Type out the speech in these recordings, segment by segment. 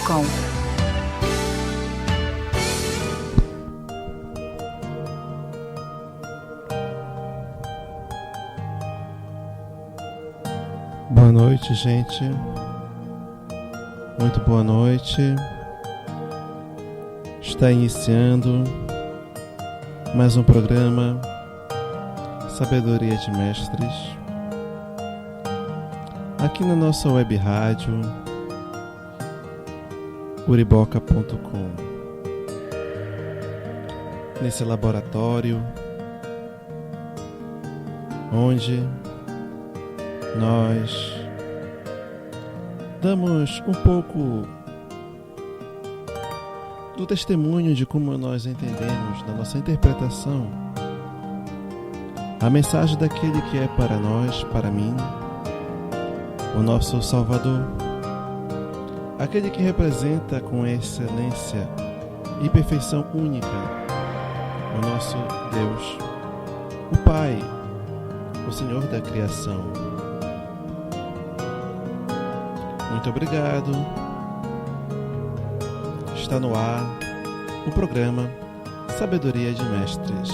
www.sabedoria-de-mestres.com. Boa noite, gente. Muito boa noite. Está iniciando mais um programa Sabedoria de Mestres, aqui na nossa web rádio uriboca.com. Nesse laboratório onde nós damos um pouco do testemunho de como nós entendemos, da nossa interpretação, a mensagem daquele que é para nós, para mim, o nosso Salvador, aquele que representa com excelência e perfeição única o nosso Deus, o Pai, o Senhor da criação. Muito obrigado. Está no ar o programa Sabedoria de Mestres.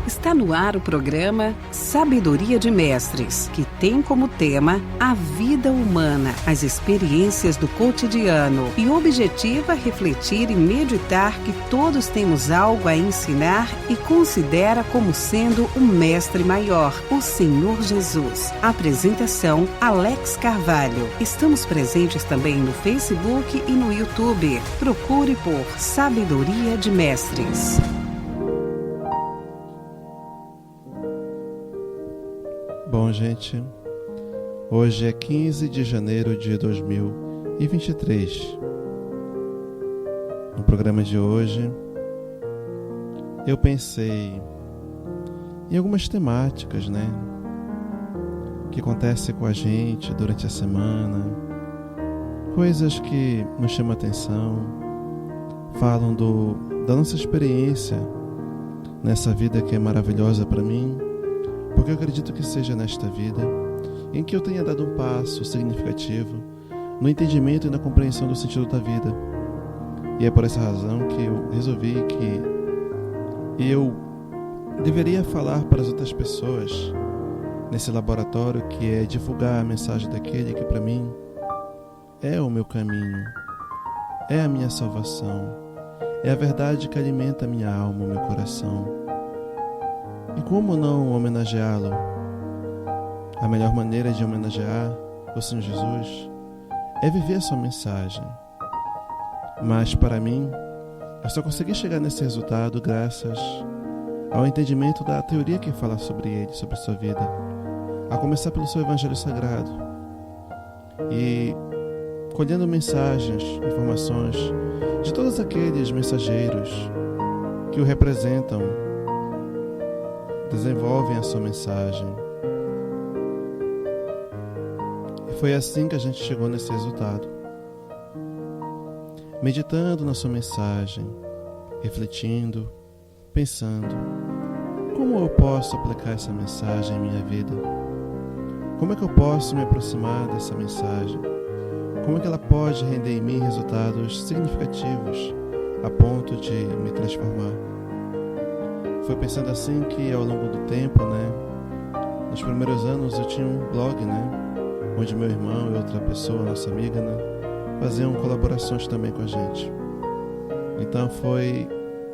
Está no ar o programa Sabedoria de Mestres, que tem como tema a vida humana, as experiências do cotidiano e objetiva refletir e meditar que todos temos algo a ensinar e considera como sendo o mestre maior, o Senhor Jesus. Apresentação Alex Carvalho. Estamos presentes também no Facebook e no YouTube. Procure por Sabedoria de Mestres. Bom, gente, hoje é 15 de janeiro de 2023. No programa de hoje, eu pensei em algumas temáticas, que acontecem com a gente durante a semana, coisas que nos chamam a atenção, falam da nossa experiência nessa vida que é maravilhosa para mim, porque eu acredito que seja nesta vida em que eu tenha dado um passo significativo no entendimento e na compreensão do sentido da vida. E é por essa razão que eu resolvi que eu deveria falar para as outras pessoas nesse laboratório, que é divulgar a mensagem daquele que para mim é o meu caminho, é a minha salvação, é a verdade que alimenta a minha alma, o meu coração. E como não homenageá-lo? A melhor maneira de homenagear o Senhor Jesus é viver a sua mensagem. Mas para mim, eu só consegui chegar nesse resultado graças ao entendimento da teoria que fala sobre ele, sobre a sua vida, a começar pelo seu Evangelho Sagrado. E colhendo mensagens, informações de todos aqueles mensageiros que o representam, desenvolvem a sua mensagem. E foi assim que a gente chegou nesse resultado. Meditando na sua mensagem, refletindo, pensando, como eu posso aplicar essa mensagem em minha vida? Como é que eu posso me aproximar dessa mensagem? Como é que ela pode render em mim resultados significativos a ponto de me transformar? Foi pensando assim que ao longo do tempo, nos primeiros anos eu tinha um blog, onde meu irmão e outra pessoa, nossa amiga, faziam colaborações também com a gente. Então foi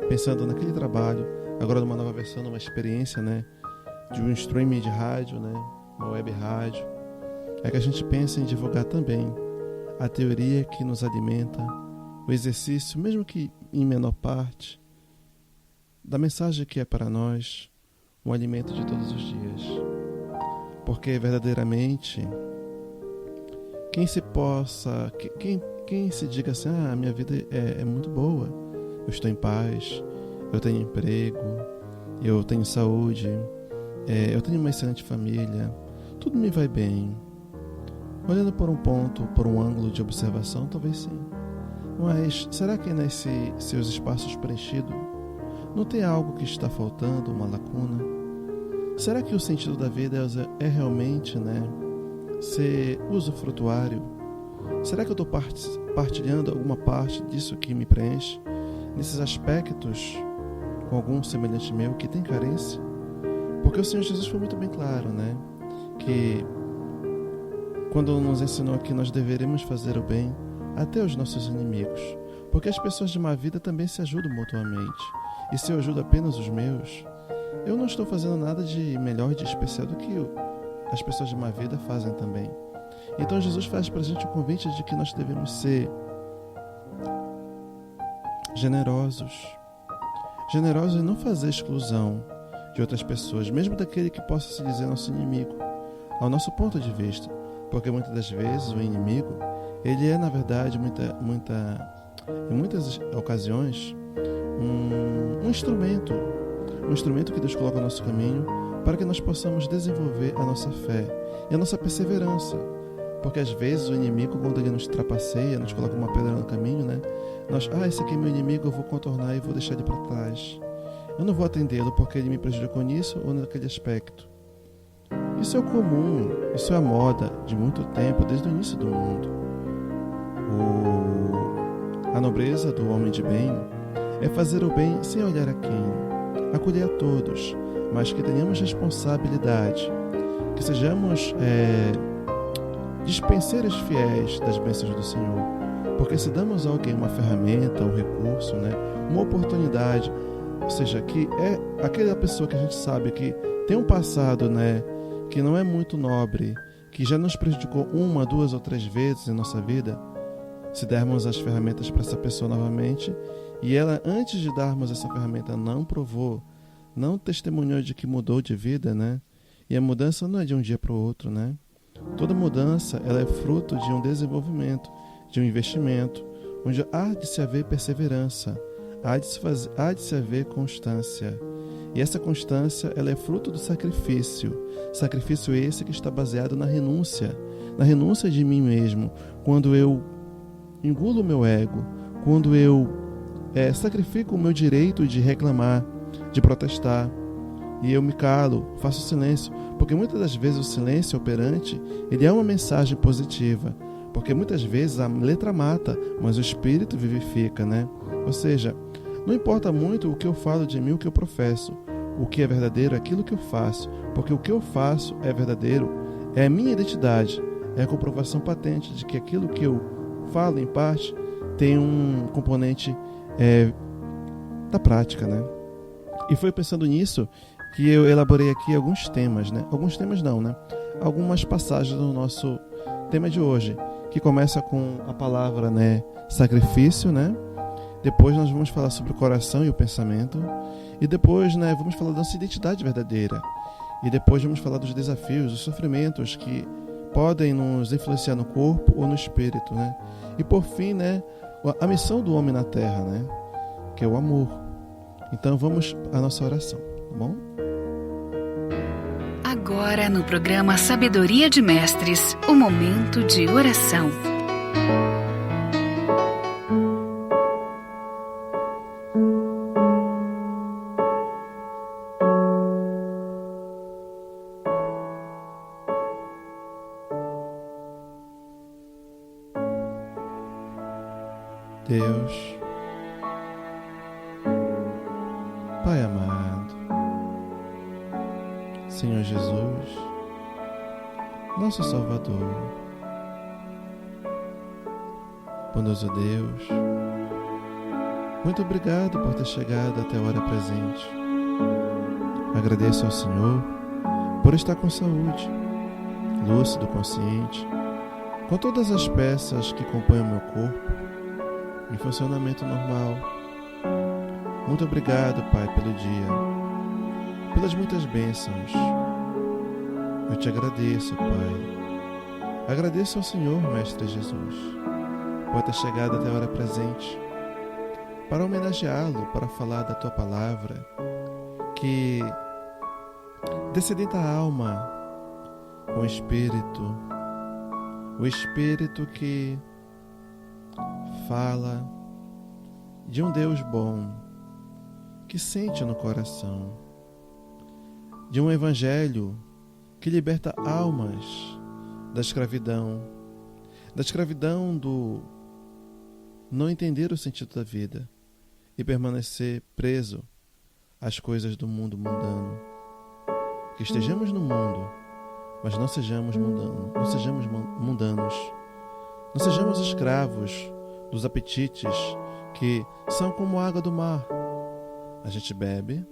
pensando naquele trabalho, agora numa nova versão, numa experiência, de um streaming de rádio, uma web rádio, é que a gente pensa em divulgar também a teoria que nos alimenta, o exercício, mesmo que em menor parte, da mensagem que é para nós um alimento de todos os dias. Porque verdadeiramente quem se diga assim, minha vida é muito boa, eu estou em paz, eu tenho emprego, eu tenho saúde, eu tenho uma excelente família, tudo me vai bem. Olhando por um ângulo de observação, talvez sim. Mas será que nesses seus espaços preenchidos não tem algo que está faltando, uma lacuna? Será que o sentido da vida é realmente ser usufrutuário Será que eu estou partilhando alguma parte disso que me preenche? Nesses aspectos, com algum semelhante meu que tem carência? Porque o Senhor Jesus foi muito bem claro, né? Que quando nos ensinou que nós deveremos fazer o bem até aos nossos inimigos. Porque as pessoas de má vida também se ajudam mutuamente. E se eu ajudo apenas os meus, eu não estou fazendo nada de melhor e de especial do que as pessoas de má vida fazem também. Então Jesus faz para a gente o convite de que nós devemos ser generosos. Generosos em não fazer exclusão de outras pessoas, mesmo daquele que possa se dizer nosso inimigo, ao nosso ponto de vista. Porque muitas das vezes o inimigo, ele é na verdade, em muitas ocasiões, um instrumento que Deus coloca no nosso caminho para que nós possamos desenvolver a nossa fé e a nossa perseverança. Porque às vezes o inimigo, quando ele nos trapaceia, nos coloca uma pedra no caminho, né? Esse aqui é meu inimigo, eu vou contornar e vou deixar ele para trás. Eu não vou atendê-lo porque ele me prejudicou nisso ou naquele aspecto. Isso é o comum, isso é a moda de muito tempo, desde o início do mundo. A nobreza do homem de bem é fazer o bem sem olhar a quem, acolher a todos, mas que tenhamos responsabilidade, que sejamos dispenseiros fiéis das bênçãos do Senhor. Porque se damos a alguém uma ferramenta, um recurso, né, uma oportunidade, ou seja, que é aquela pessoa que a gente sabe que tem um passado, né, que não é muito nobre, que já nos prejudicou 1, 2 ou 3 vezes em nossa vida, se dermos as ferramentas para essa pessoa novamente, e ela, antes de darmos essa ferramenta, não provou, não testemunhou de que mudou de vida, né? E a mudança não é de um dia para o outro, né? Toda mudança, ela é fruto de um desenvolvimento, de um investimento, onde há de se haver perseverança, há de se haver constância. E essa constância, ela é fruto do sacrifício. Sacrifício esse que está baseado na renúncia de mim mesmo. Quando eu engulo o meu ego, quando eu sacrifico o meu direito de reclamar, de protestar, e eu me calo, faço silêncio, porque muitas das vezes o silêncio operante, ele é uma mensagem positiva, porque muitas vezes a letra mata, mas o espírito vivifica, né? Ou seja, não importa muito o que eu falo de mim, o que eu professo, o que é verdadeiro é aquilo que eu faço, porque o que eu faço é verdadeiro, é a minha identidade, é a comprovação patente de que aquilo que eu falo, em parte, tem um componente da prática, né? E foi pensando nisso que eu elaborei aqui alguns temas, né? Alguns temas não, né? Algumas passagens do nosso tema de hoje, que começa com a palavra, né, sacrifício, né? Depois nós vamos falar sobre o coração e o pensamento. E depois, né, vamos falar da nossa identidade verdadeira. E depois vamos falar dos desafios, dos sofrimentos que podem nos influenciar no corpo ou no espírito, né? E por fim, né, a missão do homem na terra, né? Que é o amor. Então vamos à nossa oração, tá bom? Agora no programa Sabedoria de Mestres, o momento de oração. Deus, Pai amado, Senhor Jesus, nosso Salvador, bondoso Deus, muito obrigado por ter chegado até a hora presente. Agradeço ao Senhor por estar com saúde, lúcido, consciente, com todas as peças que compõem o meu corpo em funcionamento normal. Muito obrigado, Pai, pelo dia, pelas muitas bênçãos. Eu te agradeço, Pai. Agradeço ao Senhor, Mestre Jesus, por ter chegado até a hora presente, para homenageá-lo, para falar da Tua palavra, que dessedenta a alma com o Espírito que fala de um Deus bom, que sente no coração, de um Evangelho que liberta almas da escravidão, da escravidão do não entender o sentido da vida e permanecer preso às coisas do mundo mundano. Que estejamos no mundo, mas não sejamos mundanos, não sejamos escravos dos apetites que são como a água do mar. A gente bebe,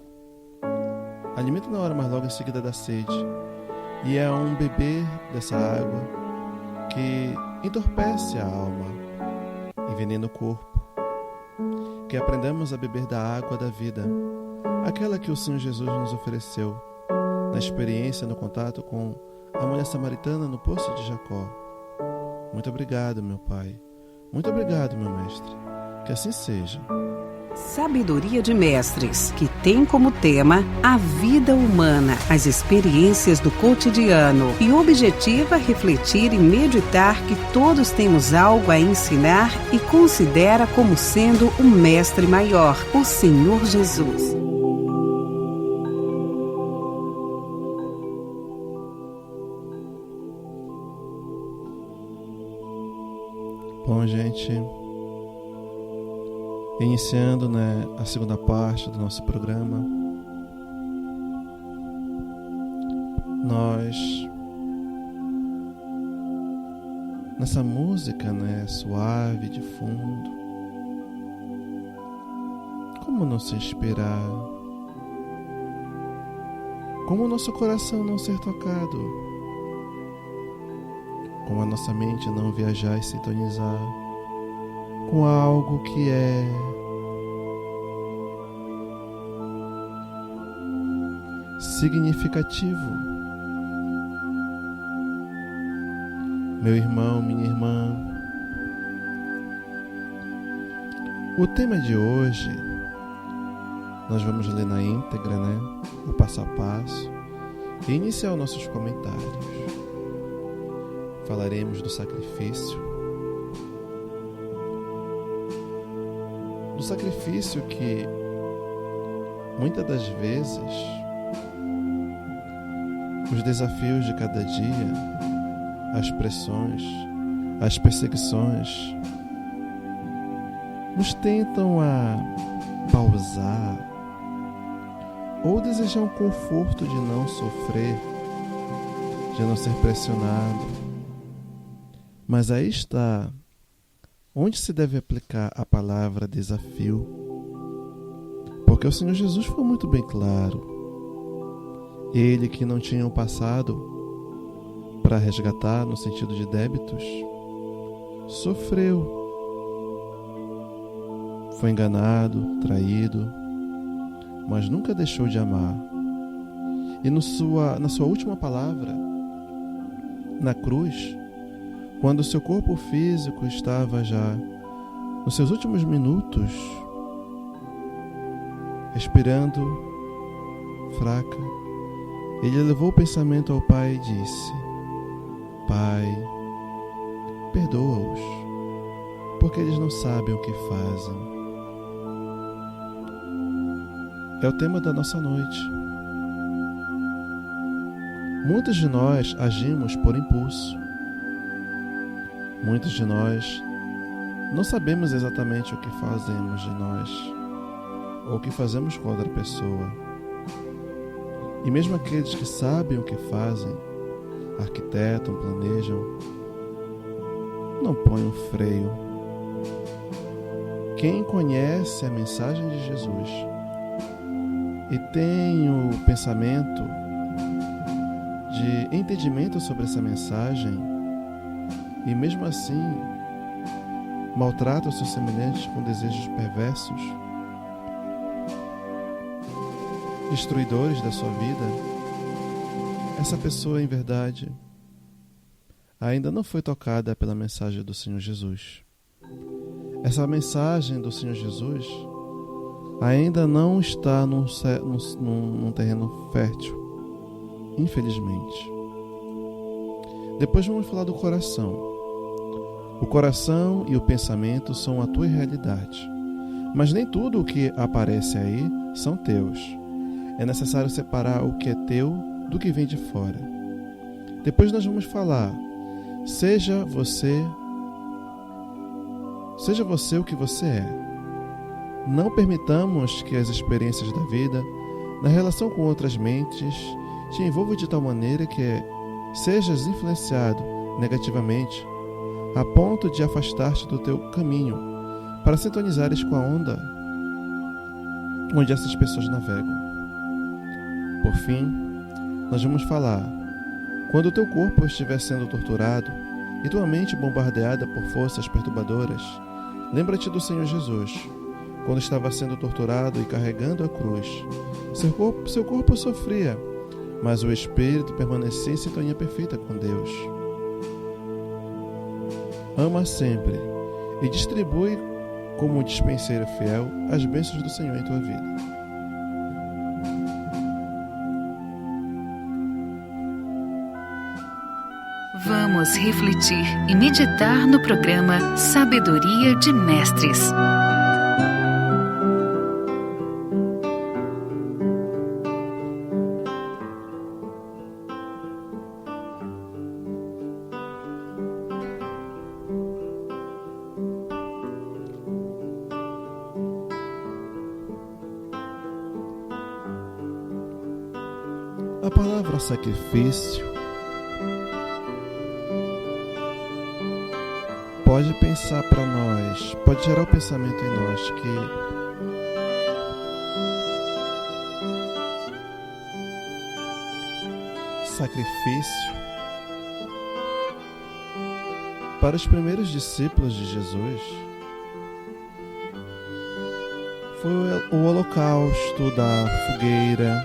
alimenta na hora, mas logo em seguida dá sede. E é um beber dessa água que entorpece a alma, envenena o corpo. Que aprendamos a beber da água da vida, aquela que o Senhor Jesus nos ofereceu, na experiência, no contato com a mulher samaritana no poço de Jacó. Muito obrigado, meu Pai. Muito obrigado, meu Mestre. Que assim seja. Sabedoria de Mestres, que tem como tema a vida humana, as experiências do cotidiano e objetiva refletir e meditar que todos temos algo a ensinar e considera como sendo o Mestre maior, o Senhor Jesus. Bom, gente, iniciando, a segunda parte do nosso programa, nós, nessa música, suave de fundo, como não se inspirar? Como o nosso coração não ser tocado? Como a nossa mente não viajar e sintonizar com algo que é significativo? Meu irmão, minha irmã, o tema de hoje nós vamos ler na íntegra, o passo a passo, e iniciar os nossos comentários. Falaremos do sacrifício. Do sacrifício que, muitas das vezes, os desafios de cada dia, as pressões, as perseguições, nos tentam a pausar ou desejar um conforto de não sofrer, de não ser pressionado. Mas aí está onde se deve aplicar a palavra desafio. Porque o Senhor Jesus foi muito bem claro. Ele que não tinha um passado para resgatar no sentido de débitos, sofreu. Foi enganado, traído, mas nunca deixou de amar. E na sua última palavra, na cruz, quando o seu corpo físico estava já nos seus últimos minutos, respirando fraca, ele levou o pensamento ao Pai e disse: Pai, perdoa-os, porque eles não sabem o que fazem. É o tema da nossa noite. Muitos de nós agimos por impulso. Muitos de nós não sabemos exatamente o que fazemos de nós ou o que fazemos com outra pessoa. E mesmo aqueles que sabem o que fazem, arquitetam, planejam, não põem um freio. Quem conhece a mensagem de Jesus e tem o pensamento de entendimento sobre essa mensagem, e mesmo assim maltrata os seus semelhantes com desejos perversos, destruidores da sua vida, essa pessoa, em verdade, ainda não foi tocada pela mensagem do Senhor Jesus. Essa mensagem do Senhor Jesus ainda não está num terreno fértil, infelizmente. Depois vamos falar do coração. O coração e o pensamento são a tua realidade, mas nem tudo o que aparece aí são teus. É necessário separar o que é teu do que vem de fora. Depois nós vamos falar: seja você Seja você o que você é. Não permitamos que as experiências da vida, na relação com outras mentes, te envolvam de tal maneira que sejas influenciado negativamente a ponto de afastar-te do teu caminho para sintonizares com a onda onde essas pessoas navegam. Por fim, nós vamos falar: quando o teu corpo estiver sendo torturado e tua mente bombardeada por forças perturbadoras, lembra-te do Senhor Jesus, quando estava sendo torturado e carregando a cruz. Seu corpo sofria, mas o espírito permanecia em sintonia perfeita com Deus. Ama sempre e distribui como um dispenseiro fiel as bênçãos do Senhor em tua vida. Vamos refletir e meditar no programa Sabedoria de Mestres. A palavra sacrifício pode pensar para nós, pode gerar o pensamento em nós que sacrifício para os primeiros discípulos de Jesus foi o holocausto da fogueira,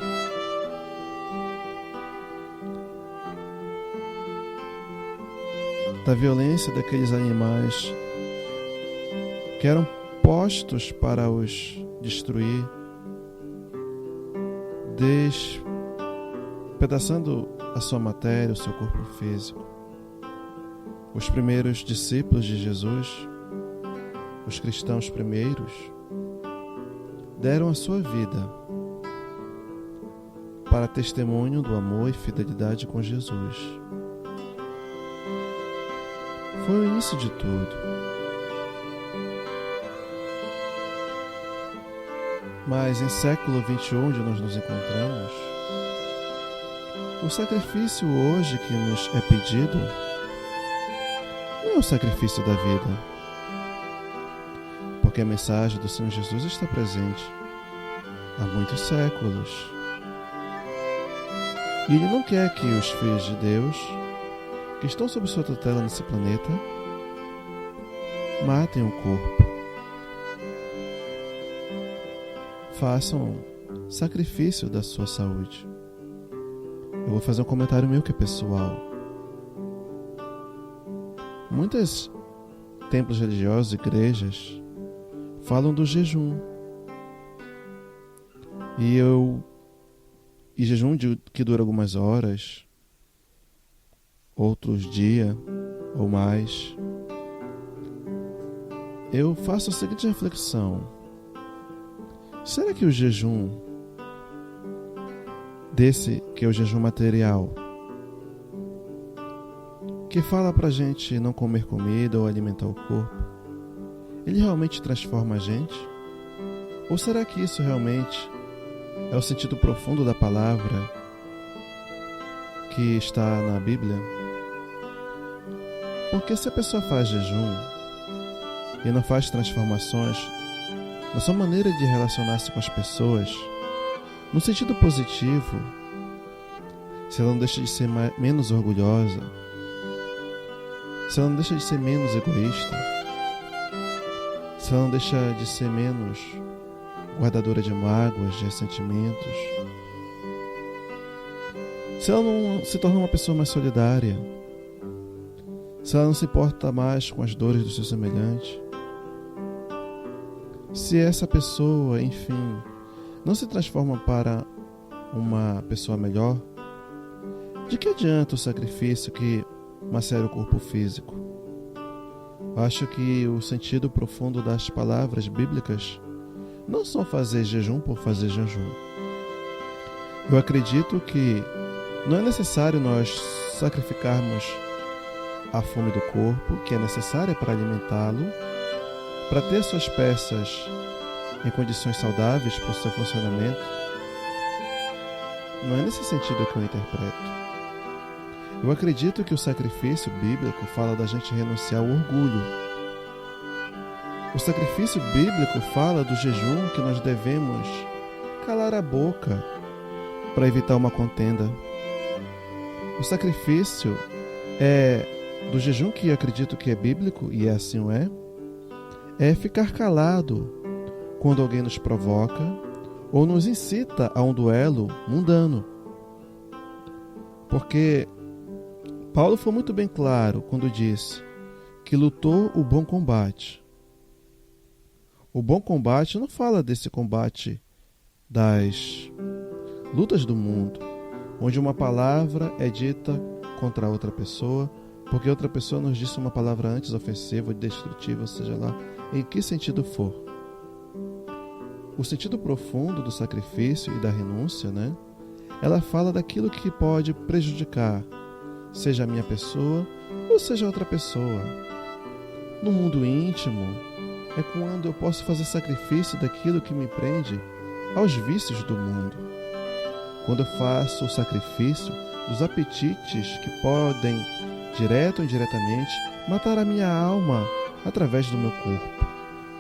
da violência daqueles animais que eram postos para os destruir, despedaçando a sua matéria, o seu corpo físico. Os primeiros discípulos de Jesus, os cristãos primeiros, deram a sua vida para testemunho do amor e fidelidade com Jesus. Foi o início de tudo. Mas em século XXI, onde nós nos encontramos, o sacrifício hoje que nos é pedido não é o sacrifício da vida, porque a mensagem do Senhor Jesus está presente há muitos séculos. E Ele não quer que os filhos de Deus que estão sob sua tutela nesse planeta matem o corpo, façam sacrifício da sua saúde. Eu vou fazer um comentário meu que é pessoal. Muitos templos religiosos, igrejas, falam do jejum. E jejum que dura algumas horas, outros dias ou mais. Eu faço a seguinte reflexão: será que o jejum desse, que é o jejum material, que fala pra gente não comer comida ou alimentar o corpo, ele realmente transforma a gente? Ou será que isso realmente é o sentido profundo da palavra que está na Bíblia? Porque se a pessoa faz jejum e não faz transformações na sua maneira de relacionar-se com as pessoas, no sentido positivo, se ela não deixa de ser menos orgulhosa, se ela não deixa de ser menos egoísta, se ela não deixa de ser menos guardadora de mágoas, de ressentimentos, se ela não se torna uma pessoa mais solidária, se ela não se importa mais com as dores do seu semelhante, se essa pessoa, enfim, não se transforma para uma pessoa melhor, de que adianta o sacrifício que macera o corpo físico? Acho que o sentido profundo das palavras bíblicas não são fazer jejum por fazer jejum. Eu acredito que não é necessário nós sacrificarmos a fome do corpo, que é necessária para alimentá-lo, para ter suas peças em condições saudáveis para o seu funcionamento. Não é nesse sentido que eu interpreto. Eu acredito que o sacrifício bíblico fala da gente renunciar ao orgulho. O sacrifício bíblico fala do jejum que nós devemos calar a boca para evitar uma contenda. O sacrifício do jejum que eu acredito que é bíblico, e assim o é ficar calado quando alguém nos provoca ou nos incita a um duelo mundano. Porque Paulo foi muito bem claro quando disse que lutou o bom combate. O bom combate não fala desse combate das lutas do mundo, onde uma palavra é dita contra outra pessoa, porque outra pessoa nos disse uma palavra antes ofensiva ou destrutiva, seja lá em que sentido for. O sentido profundo do sacrifício e da renúncia, ela fala daquilo que pode prejudicar, seja a minha pessoa ou seja outra pessoa. No mundo íntimo, é quando eu posso fazer sacrifício daquilo que me prende aos vícios do mundo. Quando eu faço o sacrifício dos apetites que podem, direto ou indiretamente, matar a minha alma através do meu corpo.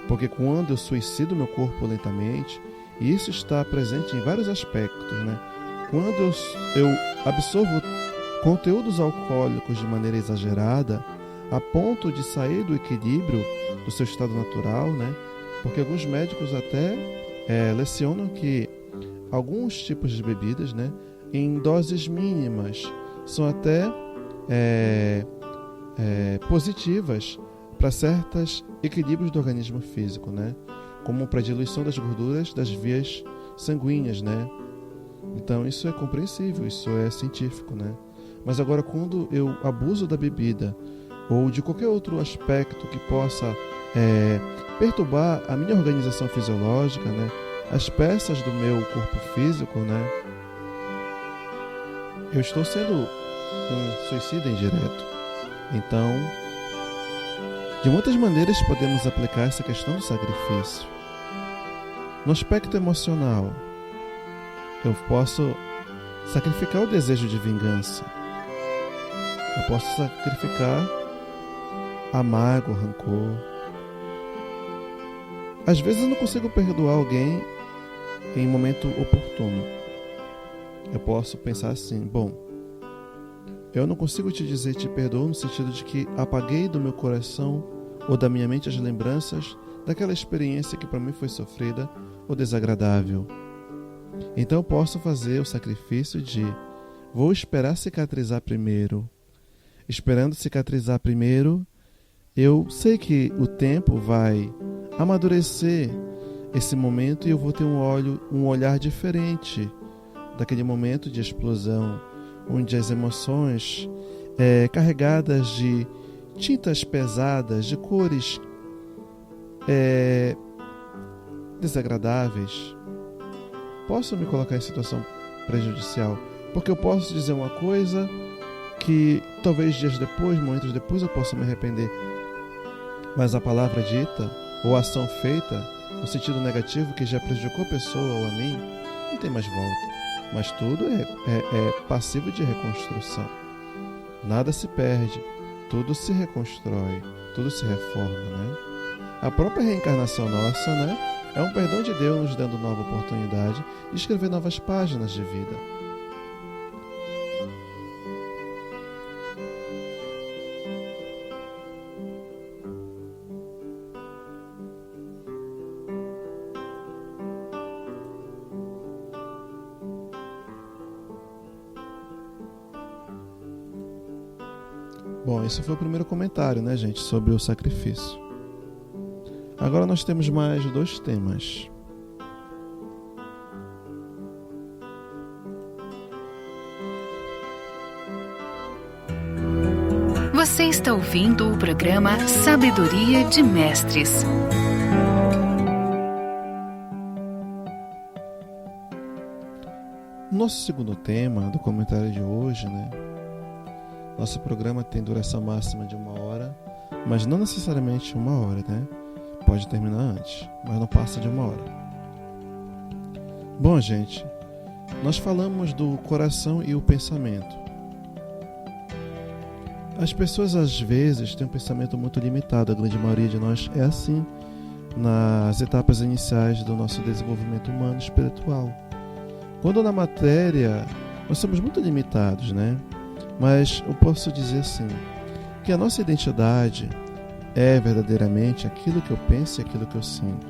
Porque quando eu suicido meu corpo lentamente, e isso está presente em vários aspectos, Quando eu absorvo conteúdos alcoólicos de maneira exagerada, a ponto de sair do equilíbrio do seu estado natural, Porque alguns médicos até lecionam que alguns tipos de bebidas, em doses mínimas, são até positivas para certos equilíbrios do organismo físico, Como para a diluição das gorduras das vias sanguíneas, Então isso é compreensível, isso é científico, Mas agora quando eu abuso da bebida ou de qualquer outro aspecto que possa perturbar a minha organização fisiológica, as peças do meu corpo físico, eu estou sendo um suicida indireto. Então, de muitas maneiras podemos aplicar essa questão do sacrifício. No aspecto emocional, eu posso sacrificar o desejo de vingança. Eu posso sacrificar a mágoa, o rancor. Às vezes eu não consigo perdoar alguém em um momento oportuno. Eu posso pensar assim, eu não consigo te dizer te perdoo no sentido de que apaguei do meu coração ou da minha mente as lembranças daquela experiência que para mim foi sofrida ou desagradável. Então eu posso fazer o sacrifício de vou esperar cicatrizar primeiro. Esperando cicatrizar primeiro, eu sei que o tempo vai amadurecer esse momento e eu vou ter um olhar diferente daquele momento de explosão, onde as emoções carregadas de tintas pesadas, de cores desagradáveis, posso me colocar em situação prejudicial, porque eu posso dizer uma coisa que talvez dias depois, momentos depois, eu possa me arrepender, mas a palavra dita ou a ação feita no sentido negativo que já prejudicou a pessoa ou a mim, não tem mais volta. Mas tudo é passivo de reconstrução. Nada se perde, tudo se reconstrói, tudo se reforma, A própria reencarnação nossa, é um perdão de Deus nos dando nova oportunidade de escrever novas páginas de vida. Bom, esse foi o primeiro comentário, gente, sobre o sacrifício. Agora nós temos mais 2 temas. Você está ouvindo o programa Sabedoria de Mestres. Nosso segundo tema do comentário de hoje, Nosso programa tem duração máxima de 1 hora, mas não necessariamente 1 hora, pode terminar antes, mas não passa de 1 hora. Bom, gente, nós falamos do coração e o pensamento. As pessoas às vezes têm um pensamento muito limitado, a grande maioria de nós é assim nas etapas iniciais do nosso desenvolvimento humano espiritual. Quando na matéria nós somos muito limitados, né? Mas eu posso dizer assim, que a nossa identidade é verdadeiramente aquilo que eu penso e aquilo que eu sinto.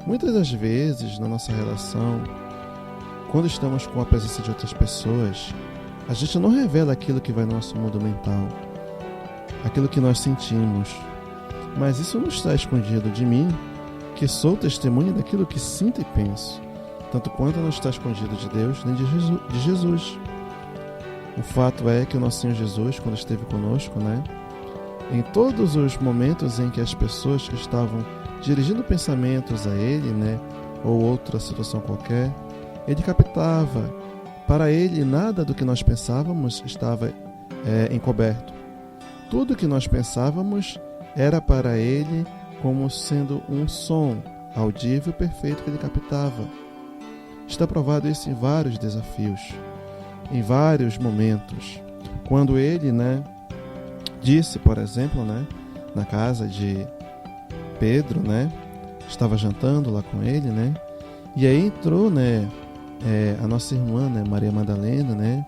Muitas das vezes na nossa relação, quando estamos com a presença de outras pessoas, a gente não revela aquilo que vai no nosso mundo mental, aquilo que nós sentimos. Mas isso não está escondido de mim, que sou testemunha daquilo que sinto e penso, tanto quanto não está escondido de Deus nem de Jesus. O fato é que o nosso Senhor Jesus, quando esteve conosco, né, em todos os momentos em que as pessoas que estavam dirigindo pensamentos a Ele, né, ou outra situação qualquer, Ele captava. Para Ele, nada do que nós pensávamos estava encoberto. Tudo que nós pensávamos era para Ele como sendo um som audível perfeito que Ele captava. Está provado isso em vários desafios, em vários momentos. Quando Ele, né, disse, por exemplo, né, na casa de Pedro, né, estava jantando lá com ele, né, e aí entrou, né, a nossa irmã, né, Maria Madalena, né,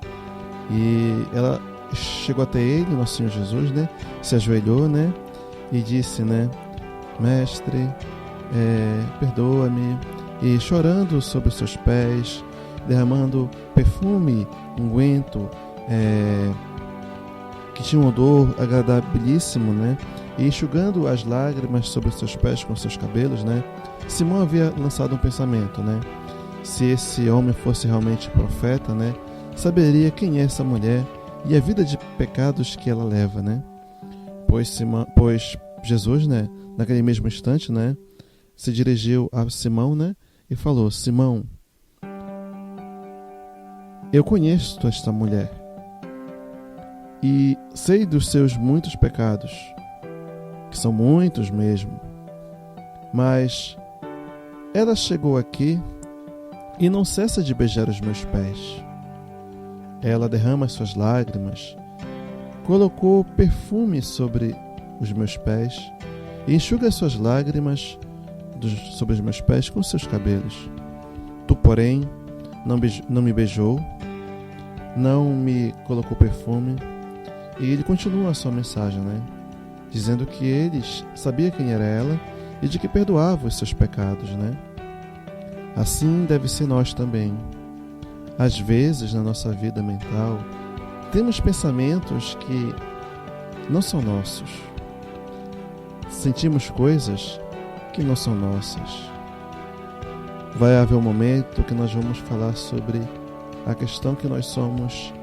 e ela chegou até ele, nosso Senhor Jesus, né, se ajoelhou, né, e disse, né, mestre, perdoa-me, e chorando sobre os seus pés, derramando perfume, unguento, que tinha um odor agradabilíssimo, né, e enxugando as lágrimas sobre os seus pés com seus cabelos, né, Simão havia lançado um pensamento, né, se esse homem fosse realmente profeta, né, saberia quem é essa mulher e a vida de pecados que ela leva, né, pois Jesus, né, naquele mesmo instante, né, se dirigiu a Simão, né, e falou: Simão, eu conheço esta mulher e sei dos seus muitos pecados, que são muitos mesmo, mas ela chegou aqui e não cessa de beijar os meus pés. Ela derrama as suas lágrimas, colocou perfume sobre os meus pés e enxuga as suas lágrimas sobre os meus pés com seus cabelos. Tu, porém, não me beijou, não me colocou perfume. E ele continua a sua mensagem, né, dizendo que ele sabia quem era ela e de que perdoava os seus pecados, né. Assim deve ser nós também. Às vezes, na nossa vida mental, temos pensamentos que não são nossos. Sentimos coisas que não são nossas. Vai haver um momento que nós vamos falar sobre a questão que nós somos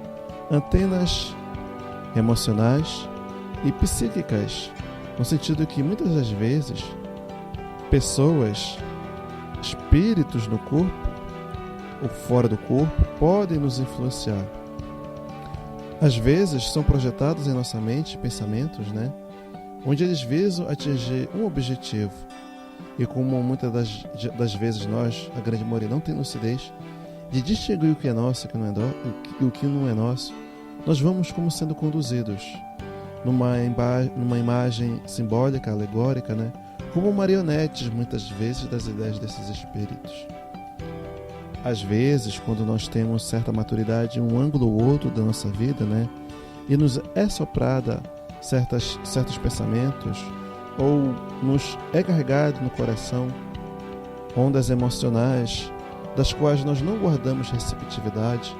antenas emocionais e psíquicas, no sentido que muitas das vezes pessoas, espíritos no corpo ou fora do corpo podem nos influenciar. Às vezes são projetados em nossa mente pensamentos, né, onde eles visam atingir um objetivo. E como muitas das vezes nós, a grande maioria, não tem lucidez de distinguir o que é nosso e o que não é nosso, nós vamos como sendo conduzidos numa imagem simbólica, alegórica, né? Como marionetes, muitas vezes, das ideias desses espíritos. Às vezes, quando nós temos certa maturidade em um ângulo ou outro da nossa vida, né, e nos é soprada certos pensamentos, ou nos é carregado no coração ondas emocionais das quais nós não guardamos receptividade,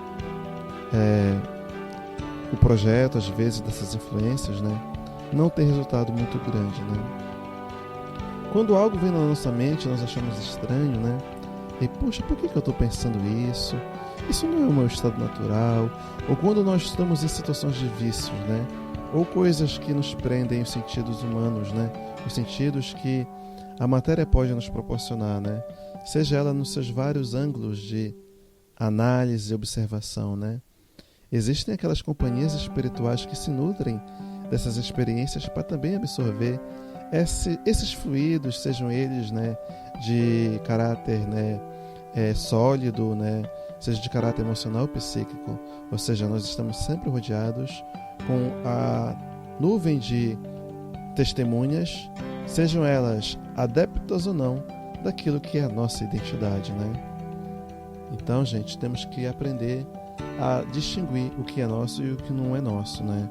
o projeto, às vezes, dessas influências, né, não tem resultado muito grande, né. Quando algo vem na nossa mente, nós achamos estranho, né, e, poxa, por que eu estou pensando isso? Isso não é o meu estado natural. Ou quando nós estamos em situações de vícios, né, ou coisas que nos prendem os sentidos humanos, né, os sentidos que a matéria pode nos proporcionar, né, seja ela nos seus vários ângulos de análise e observação, né. Existem aquelas companhias espirituais que se nutrem dessas experiências para também absorver esses fluidos, sejam eles, né, de caráter, né, sólido, né, seja de caráter emocional ou psíquico, ou seja, nós estamos sempre rodeados com a nuvem de testemunhas, sejam elas adeptas ou não, daquilo que é a nossa identidade, né? Então, gente, temos que aprender a distinguir o que é nosso e o que não é nosso, né?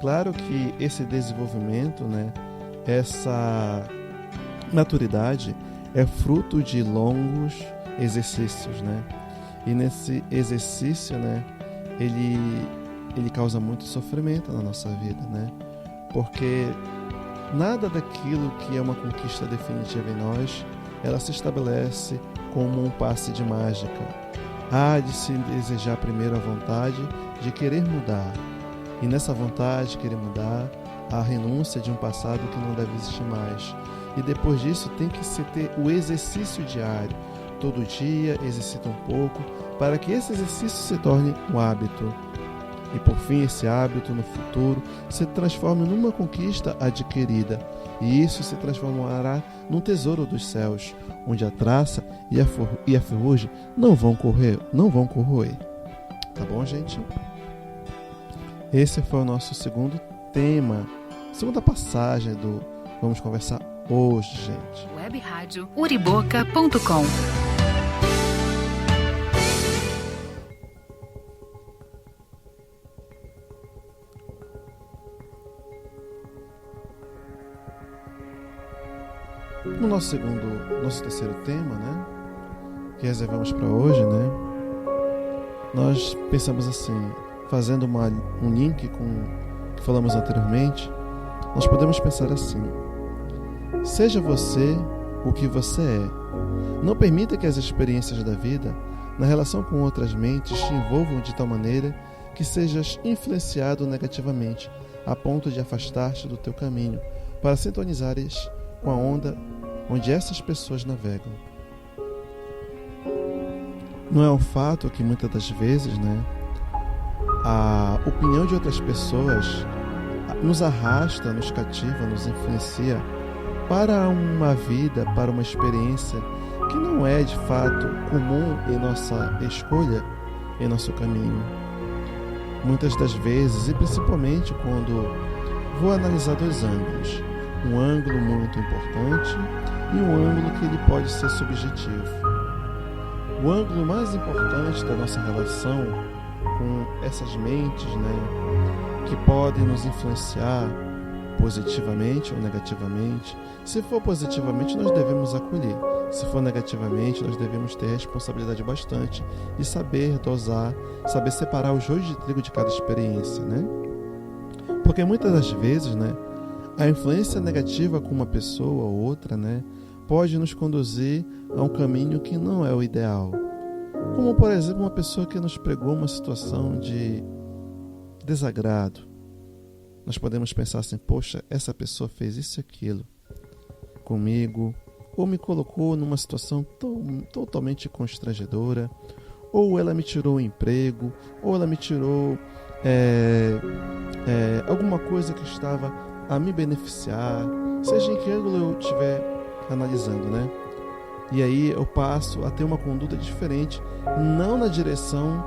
Claro que esse desenvolvimento, né, essa maturidade é fruto de longos exercícios, né? E nesse exercício, né, ele causa muito sofrimento na nossa vida, né? Porque nada daquilo que é uma conquista definitiva em nós, ela se estabelece como um passe de mágica. Há de se desejar primeiro a vontade de querer mudar. E nessa vontade de querer mudar, a renúncia de um passado que não deve existir mais. E depois disso tem que se ter o exercício diário. Todo dia exercita um pouco para que esse exercício se torne um hábito. E por fim esse hábito no futuro se transforme numa conquista adquirida. E isso se transformará num tesouro dos céus, onde a traça e a ferrugem não vão corroer. Tá bom, gente? Esse foi o nosso segundo tema, segunda passagem do Vamos Conversar hoje, gente. Web Rádio Uriboca.com. No nosso terceiro tema, né, que reservamos para hoje, né, nós pensamos assim, fazendo um link com o que falamos anteriormente, nós podemos pensar assim: seja você o que você é. Não permita que as experiências da vida, na relação com outras mentes, te envolvam de tal maneira que sejas influenciado negativamente, a ponto de afastar-te do teu caminho, para sintonizares com a onda onde essas pessoas navegam. Não é um fato que muitas das vezes, né, a opinião de outras pessoas nos arrasta, nos cativa, nos influencia para uma vida, para uma experiência que não é de fato comum em nossa escolha, em nosso caminho. Muitas das vezes, e principalmente quando vou analisar dois ângulos, um ângulo muito importante e um ângulo que ele pode ser subjetivo. O ângulo mais importante da nossa relação com essas mentes, né, que podem nos influenciar positivamente ou negativamente. Se for positivamente, nós devemos acolher. Se for negativamente, nós devemos ter responsabilidade bastante e saber dosar, saber separar o joio de trigo de cada experiência, né? Porque muitas das vezes, né, a influência negativa com uma pessoa ou outra, né, pode nos conduzir a um caminho que não é o ideal. Como, por exemplo, uma pessoa que nos pregou uma situação de desagrado. Nós podemos pensar assim: poxa, essa pessoa fez isso e aquilo comigo, ou me colocou numa situação totalmente constrangedora, ou ela me tirou o emprego, ou ela me tirou alguma coisa que estava a me beneficiar, seja em que ângulo eu estiver analisando, né? E aí eu passo a ter uma conduta diferente, não na direção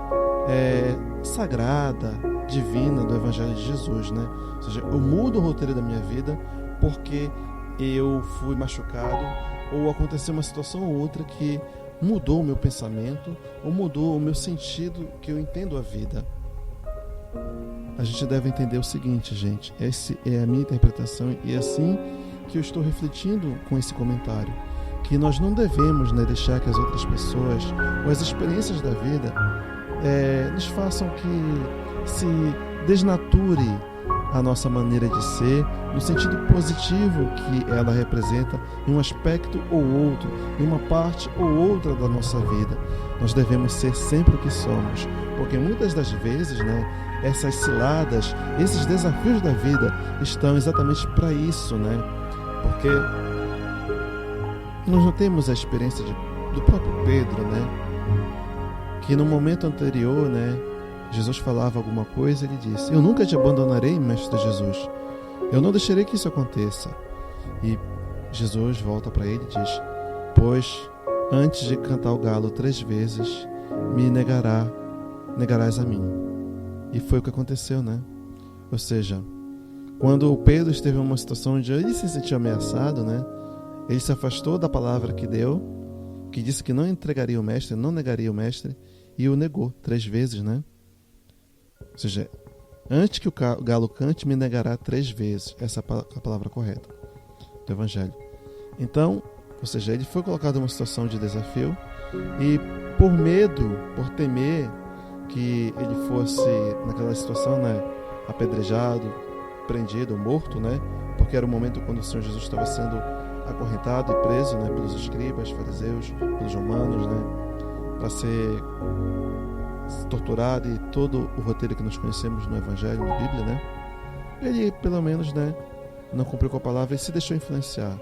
sagrada, divina do Evangelho de Jesus, né? Ou seja, eu mudo o roteiro da minha vida porque eu fui machucado, ou aconteceu uma situação ou outra que mudou o meu pensamento, ou mudou o meu sentido que eu entendo a vida. A gente deve entender o seguinte, gente, essa é a minha interpretação e é assim que eu estou refletindo com esse comentário, que nós não devemos, né, deixar que as outras pessoas ou as experiências da vida nos façam que se desnature a nossa maneira de ser, no sentido positivo que ela representa em um aspecto ou outro, em uma parte ou outra da nossa vida. Nós devemos ser sempre o que somos, porque muitas das vezes, né, essas ciladas, esses desafios da vida estão exatamente para isso, né? Porque nós não temos a experiência do próprio Pedro, né? Que no momento anterior, né, Jesus falava alguma coisa e ele disse: eu nunca te abandonarei, Mestre Jesus. Eu não deixarei que isso aconteça. E Jesus volta para ele e diz: pois antes de cantar o galo 3 vezes, me negarás a mim. E foi o que aconteceu, né? Ou seja, quando o Pedro esteve em uma situação onde ele se sentiu ameaçado, né? Ele se afastou da palavra que deu, que disse que não entregaria o mestre, não negaria o mestre, e o negou 3 vezes, né? Ou seja, antes que o galo cante, me negará 3 vezes. Essa é a palavra correta do Evangelho. Então, ou seja, ele foi colocado em uma situação de desafio e por medo, por temer que ele fosse, naquela situação, né, apedrejado, prendido, morto, né? Porque era o momento quando o Senhor Jesus estava sendo acorrentado e preso, né, pelos escribas, fariseus, pelos romanos, né, para ser torturado, e todo o roteiro que nós conhecemos no Evangelho, na Bíblia, né? Ele, pelo menos, né, não cumpriu com a palavra e se deixou influenciar.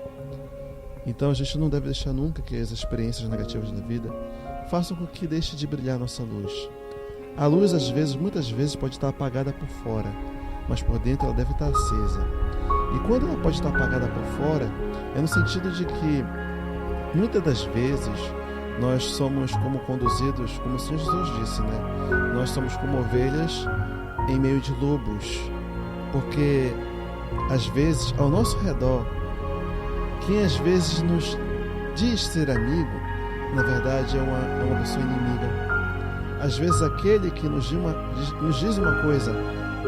Então a gente não deve deixar nunca que as experiências negativas da vida façam com que deixe de brilhar a nossa luz. A luz, às vezes, muitas vezes, pode estar apagada por fora, mas por dentro ela deve estar acesa. E quando ela pode estar apagada por fora, é no sentido de que muitas das vezes nós somos como conduzidos, como o Senhor Jesus disse, né? Nós somos como ovelhas em meio de lobos, porque às vezes ao nosso redor, quem às vezes nos diz ser amigo, na verdade é uma pessoa inimiga. Às vezes aquele que nos diz uma coisa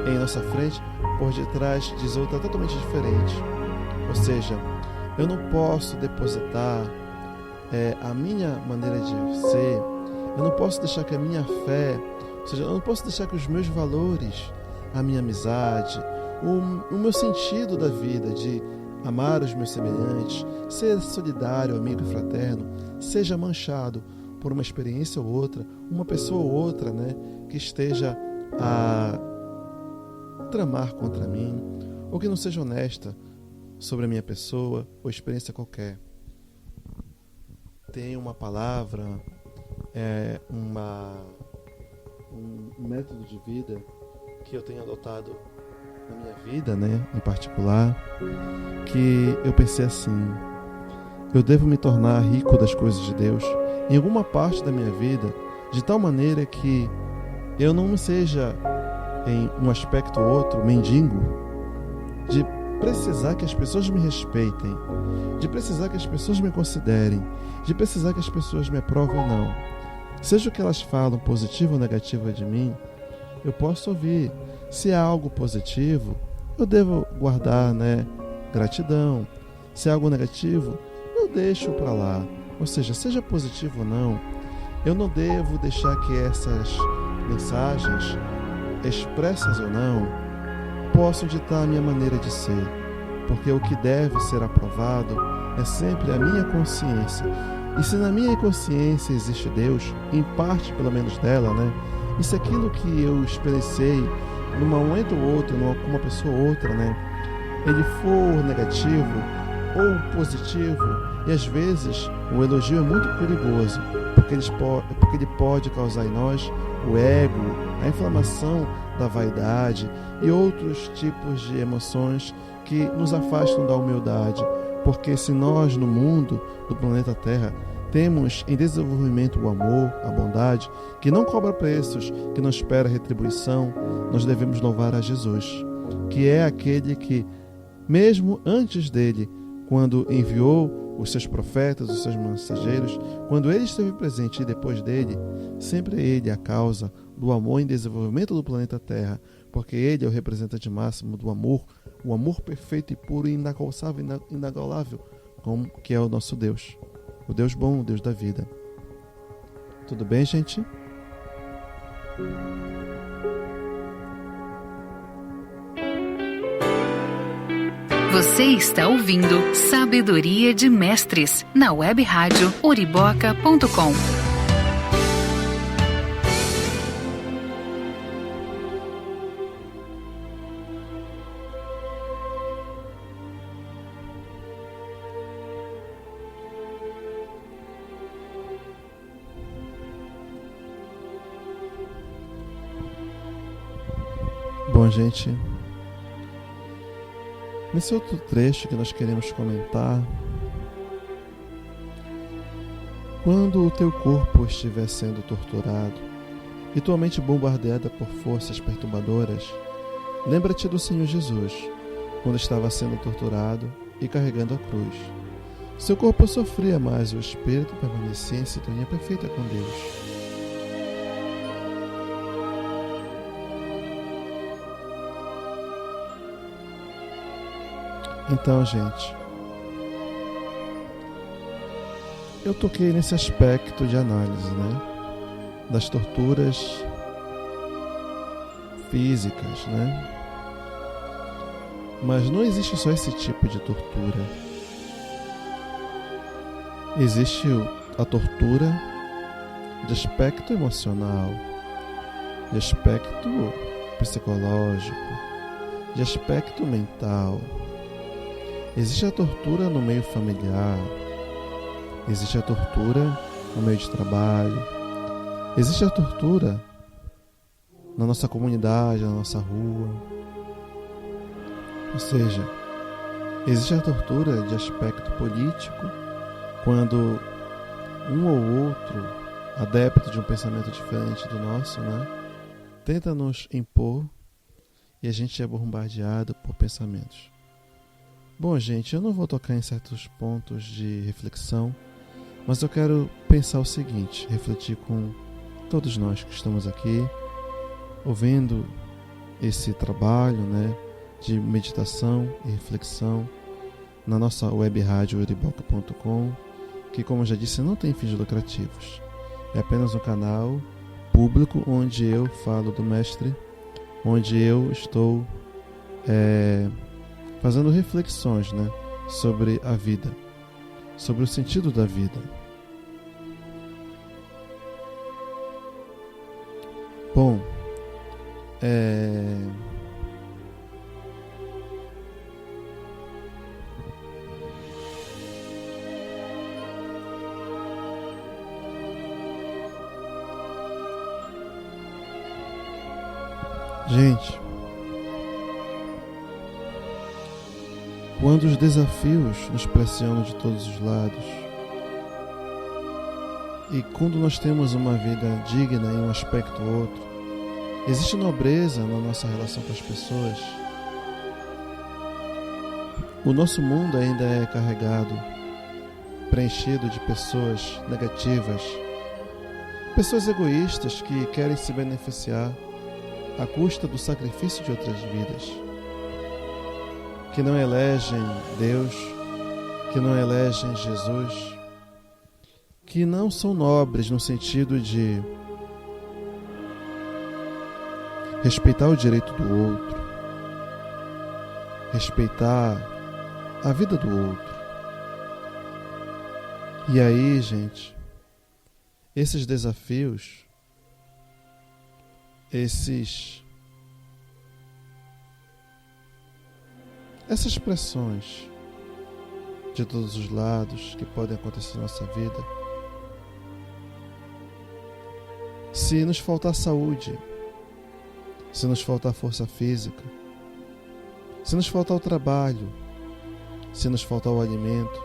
em nossa frente, por detrás diz outra totalmente diferente. Ou seja, eu não posso depositar a minha maneira de ser, eu não posso deixar que a minha fé, ou seja, eu não posso deixar que os meus valores, a minha amizade, o meu sentido da vida de amar os meus semelhantes, ser solidário, amigo e fraterno, seja manchado por uma experiência ou outra, uma pessoa ou outra, né, que esteja a tramar contra mim, ou que não seja honesta sobre a minha pessoa ou experiência qualquer. Tem uma palavra, um método de vida que eu tenho adotado na minha vida, né, em particular, que eu pensei assim: eu devo me tornar rico das coisas de Deus em alguma parte da minha vida, de tal maneira que eu não seja, em um aspecto ou outro, mendigo, de precisar que as pessoas me respeitem, de precisar que as pessoas me considerem, de precisar que as pessoas me aprovem ou não. Seja o que elas falam, positivo ou negativo de mim, eu posso ouvir. Se é algo positivo, eu devo guardar, né, gratidão. Se é algo negativo, eu deixo para lá. Ou seja positivo ou não, eu não devo deixar que essas mensagens, expressas ou não, possam ditar a minha maneira de ser, porque o que deve ser aprovado é sempre a minha consciência. E se na minha consciência existe Deus, em parte pelo menos dela, né? E se aquilo que eu experienciei num momento ou outro, com uma pessoa ou outra, né, ele for negativo ou positivo, e às vezes o elogio é muito perigoso, porque ele pode causar em nós o ego, a inflamação da vaidade e outros tipos de emoções que nos afastam da humildade. Porque se nós no mundo do planeta Terra temos em desenvolvimento o amor, a bondade, que não cobra preços, que não espera retribuição, nós devemos louvar a Jesus, que é aquele que, mesmo antes dele, quando enviou os seus profetas, os seus mensageiros, quando ele esteve presente e depois dele, sempre ele é a causa do amor em desenvolvimento do planeta Terra, porque ele é o representante máximo do amor, o amor perfeito e puro e inagolável, como que é o nosso Deus, o Deus bom, o Deus da vida. Tudo bem, gente? Você está ouvindo Sabedoria de Mestres na web rádio oriboca.com. Bom, gente, Nesse outro trecho que nós queremos comentar, quando o teu corpo estiver sendo torturado e tua mente bombardeada por forças perturbadoras, lembra-te do Senhor Jesus, quando estava sendo torturado e carregando a cruz. Seu corpo sofria, mas o espírito permanecia em sintonia perfeita com Deus. Então, gente, eu toquei nesse aspecto de análise, né? Das torturas físicas, né? Mas não existe só esse tipo de tortura. Existe a tortura de aspecto emocional, de aspecto psicológico, de aspecto mental. Existe a tortura no meio familiar, existe a tortura no meio de trabalho, existe a tortura na nossa comunidade, na nossa rua. Ou seja, existe a tortura de aspecto político, quando um ou outro adepto de um pensamento diferente do nosso, né, tenta nos impor e a gente é bombardeado por pensamentos. Bom, gente, eu não vou tocar em certos pontos de reflexão, mas eu quero pensar o seguinte, refletir com todos nós que estamos aqui, ouvindo esse trabalho, né, de meditação e reflexão na nossa web rádio euriboca.com, que, como eu já disse, não tem fins lucrativos. É apenas um canal público onde eu falo do Mestre, onde eu estou fazendo reflexões, né, sobre a vida, sobre o sentido da vida. Bom, gente, quando os desafios nos pressionam de todos os lados e quando nós temos uma vida digna em um aspecto ou outro, existe nobreza na nossa relação com as pessoas. O nosso mundo ainda é carregado, preenchido de pessoas negativas, pessoas egoístas que querem se beneficiar à custa do sacrifício de outras vidas, que não elegem Deus, que não elegem Jesus, que não são nobres no sentido de respeitar o direito do outro, respeitar a vida do outro. E aí, gente, esses desafios, essas pressões de todos os lados que podem acontecer na nossa vida, se nos faltar saúde, se nos faltar força física, se nos faltar o trabalho, se nos faltar o alimento,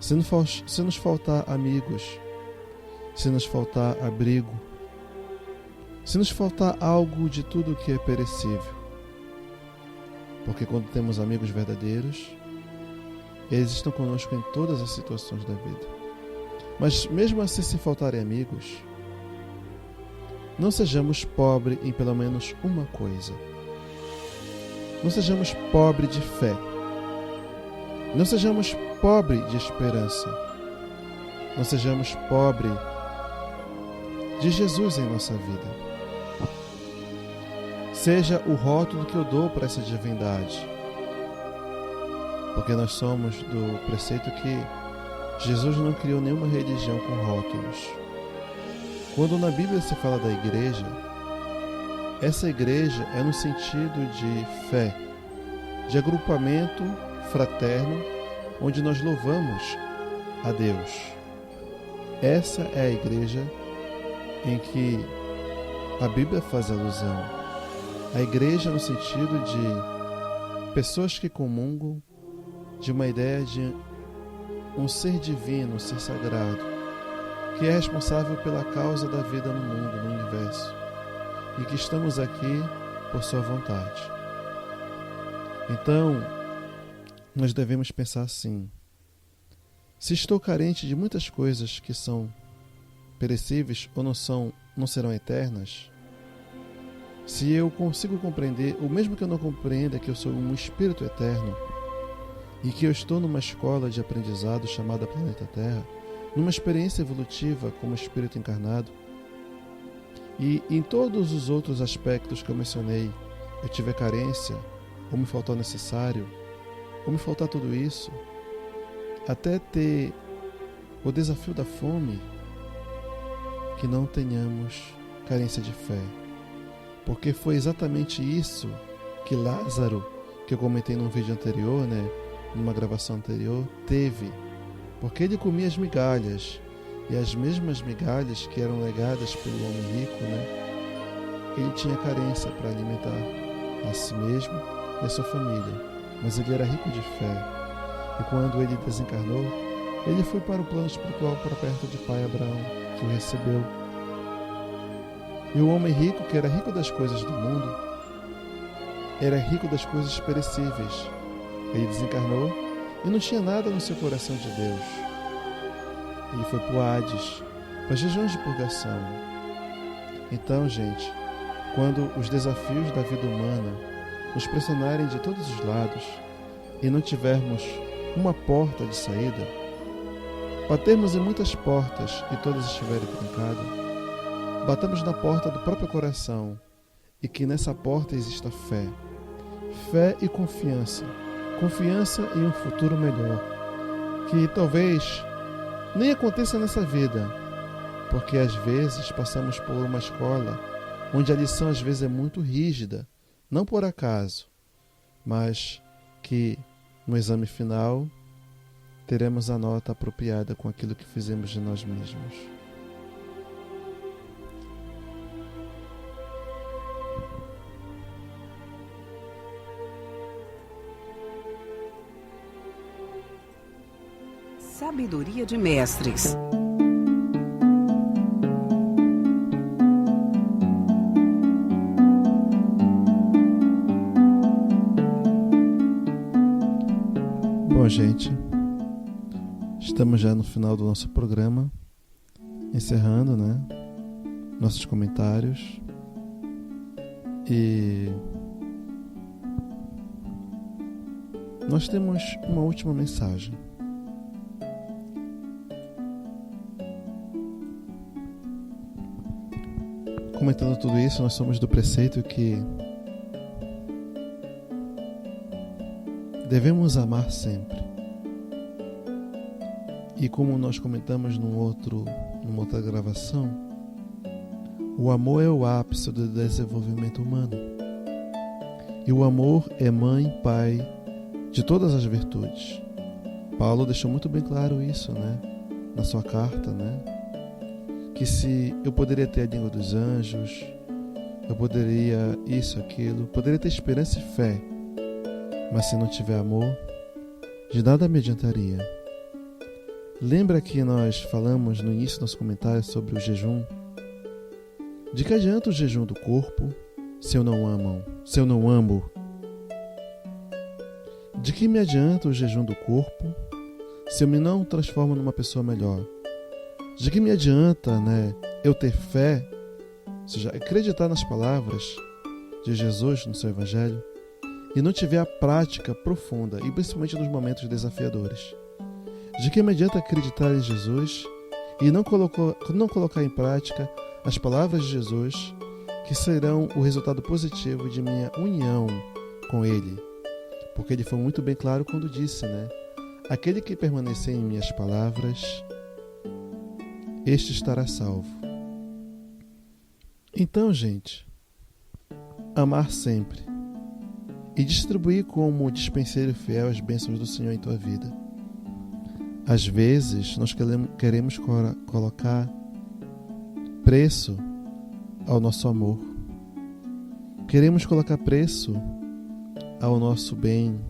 se nos faltar amigos, se nos faltar abrigo, se nos faltar algo de tudo que é perecível. Porque quando temos amigos verdadeiros, eles estão conosco em todas as situações da vida. Mas mesmo assim, se faltarem amigos, não sejamos pobres em pelo menos uma coisa. Não sejamos pobres de fé. Não sejamos pobres de esperança. Não sejamos pobres de Jesus em nossa vida. Seja o rótulo que eu dou para essa divindade. Porque nós somos do preceito que Jesus não criou nenhuma religião com rótulos. Quando na Bíblia se fala da igreja, essa igreja é no sentido de fé, de agrupamento fraterno, onde nós louvamos a Deus. Essa é a igreja em que a Bíblia faz alusão. A igreja no sentido pessoas que comungam de uma ideia de um ser divino, um ser sagrado, que é responsável pela causa da vida no mundo, no universo, e que estamos aqui por sua vontade. Então, nós devemos pensar assim: se estou carente de muitas coisas que são perecíveis ou não serão eternas, se eu consigo compreender, ou mesmo que eu não compreenda, que eu sou um espírito eterno e que eu estou numa escola de aprendizado chamada Planeta Terra, numa experiência evolutiva como espírito encarnado, e em todos os outros aspectos que eu mencionei, eu tiver carência, ou me faltar o necessário, ou me faltar tudo isso, até ter o desafio da fome, que não tenhamos carência de fé. Porque foi exatamente isso que Lázaro, que eu comentei num vídeo anterior, numa gravação anterior, teve. Porque ele comia as migalhas, e as mesmas migalhas que eram legadas pelo homem rico, ele tinha carência para alimentar a si mesmo e a sua família. Mas ele era rico de fé. E quando ele desencarnou, ele foi para o plano espiritual, para perto de pai Abraão, que o recebeu. E o homem rico, que era rico das coisas do mundo, era rico das coisas perecíveis. Ele desencarnou e não tinha nada no seu coração de Deus. Ele foi para o Hades, para as regiões de purgação. Então, gente, quando os desafios da vida humana nos pressionarem de todos os lados e não tivermos uma porta de saída, batermos em muitas portas e todas estiverem trancadas, batamos na porta do próprio coração e que nessa porta exista fé. Fé e confiança. Confiança em um futuro melhor, que talvez nem aconteça nessa vida, porque às vezes passamos por uma escola onde a lição às vezes é muito rígida, não por acaso, mas que no exame final teremos a nota apropriada com aquilo que fizemos de nós mesmos. Sabedoria de Mestres. Bom, gente, estamos já no final do nosso programa, encerrando, nossos comentários. E nós temos uma última mensagem. Comentando tudo isso, nós somos do preceito que devemos amar sempre. E como nós comentamos numa outra gravação, o amor é o ápice do desenvolvimento humano. E o amor é mãe, pai de todas as virtudes. Paulo deixou muito bem claro isso, na sua carta, que se eu poderia ter a língua dos anjos, eu poderia isso, aquilo, poderia ter esperança e fé, mas se não tiver amor, de nada me adiantaria. Lembra que nós falamos no início do nosso comentário sobre o jejum? De que adianta o jejum do corpo se eu não amo? De que me adianta o jejum do corpo se eu me não transformo numa pessoa melhor? De que me adianta, eu ter fé, ou seja, acreditar nas palavras de Jesus no seu Evangelho e não tiver a prática profunda, e principalmente nos momentos desafiadores? De que me adianta acreditar em Jesus e não colocar em prática as palavras de Jesus, que serão o resultado positivo de minha união com Ele? Porque Ele foi muito bem claro quando disse, aquele que permanecer em minhas palavras, este estará salvo. Então, gente, amar sempre e distribuir como dispenseiro fiel as bênçãos do Senhor em tua vida. Às vezes, nós queremos colocar preço ao nosso amor. Queremos colocar preço ao nosso bem,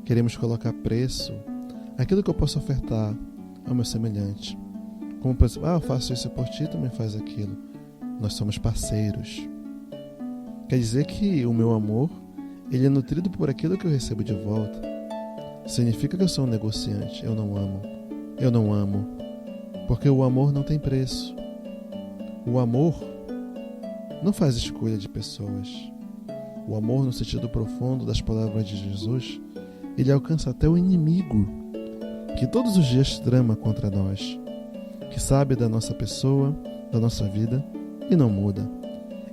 queremos colocar preço àquilo que eu posso ofertar ao meu semelhante. Como, por exemplo, eu faço isso por ti, também faz aquilo. Nós somos parceiros. Quer dizer que o meu amor, ele é nutrido por aquilo que eu recebo de volta. Significa que eu sou um negociante. Eu não amo. Porque o amor não tem preço. O amor não faz escolha de pessoas. O amor, no sentido profundo das palavras de Jesus, ele alcança até o inimigo, que todos os dias trama contra nós, que sabe da nossa pessoa, da nossa vida e não muda.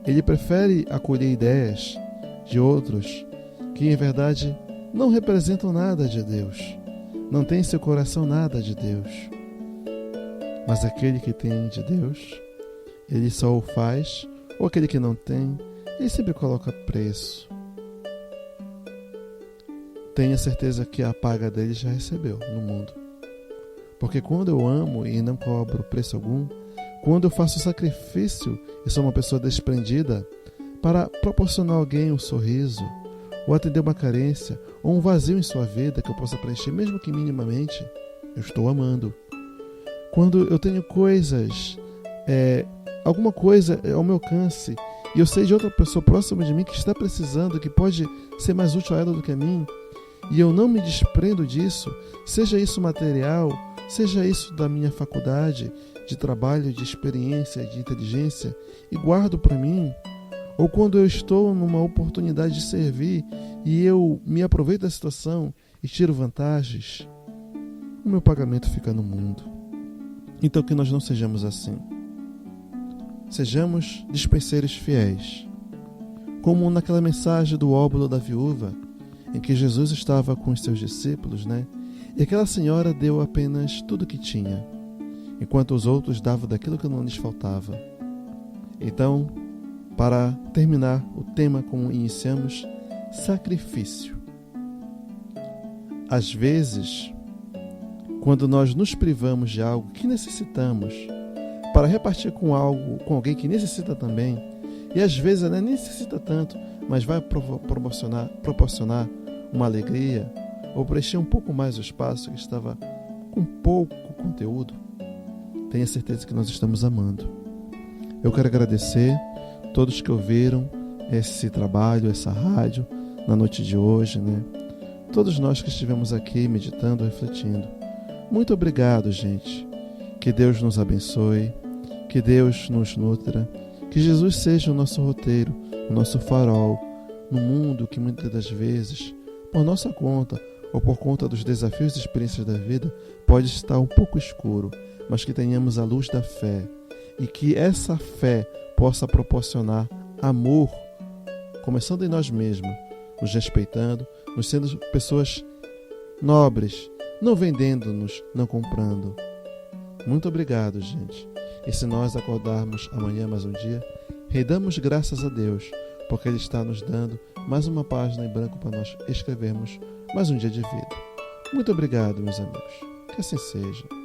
Ele prefere acolher ideias de outros que, em verdade, não representam nada de Deus, não tem em seu coração nada de Deus. Mas aquele que tem de Deus, ele só o faz, ou aquele que não tem, ele sempre coloca preço. Tenha certeza que a paga dele já recebeu no mundo. Porque quando eu amo e não cobro preço algum, quando eu faço sacrifício e sou uma pessoa desprendida para proporcionar a alguém um sorriso, ou atender uma carência, ou um vazio em sua vida que eu possa preencher, mesmo que minimamente, eu estou amando. Quando eu tenho coisas, alguma coisa ao meu alcance, e eu sei de outra pessoa próxima de mim que está precisando, que pode ser mais útil a ela do que a mim, e eu não me desprendo disso, seja isso material, seja isso da minha faculdade, de trabalho, de experiência, de inteligência, e guardo para mim, ou quando eu estou numa oportunidade de servir e eu me aproveito da situação e tiro vantagens, o meu pagamento fica no mundo. Então que nós não sejamos assim. Sejamos dispenseiros fiéis. Como naquela mensagem do óbolo da viúva, em que Jesus estava com os seus discípulos, E aquela senhora deu apenas tudo o que tinha, enquanto os outros davam daquilo que não lhes faltava. Então, para terminar o tema como iniciamos, sacrifício. Às vezes, quando nós nos privamos de algo que necessitamos, para repartir com alguém que necessita também, e às vezes nem necessita tanto, mas vai proporcionar uma alegria, ou preencher um pouco mais o espaço que estava com pouco conteúdo, tenha certeza que nós estamos amando. Eu quero agradecer todos que ouviram esse trabalho, essa rádio, na noite de hoje, Todos nós que estivemos aqui meditando, refletindo. Muito obrigado, gente. Que Deus nos abençoe, que Deus nos nutra, que Jesus seja o nosso roteiro, o nosso farol, no mundo que muitas das vezes, por nossa conta ou por conta dos desafios e experiências da vida, pode estar um pouco escuro, mas que tenhamos a luz da fé e que essa fé possa proporcionar amor, começando em nós mesmos, nos respeitando, nos sendo pessoas nobres, não vendendo-nos, não comprando. Muito obrigado, gente. E se nós acordarmos amanhã mais um dia, rendamos graças a Deus, porque Ele está nos dando mais uma página em branco para nós escrevermos mais um dia de vida. Muito obrigado, meus amigos. Que assim seja.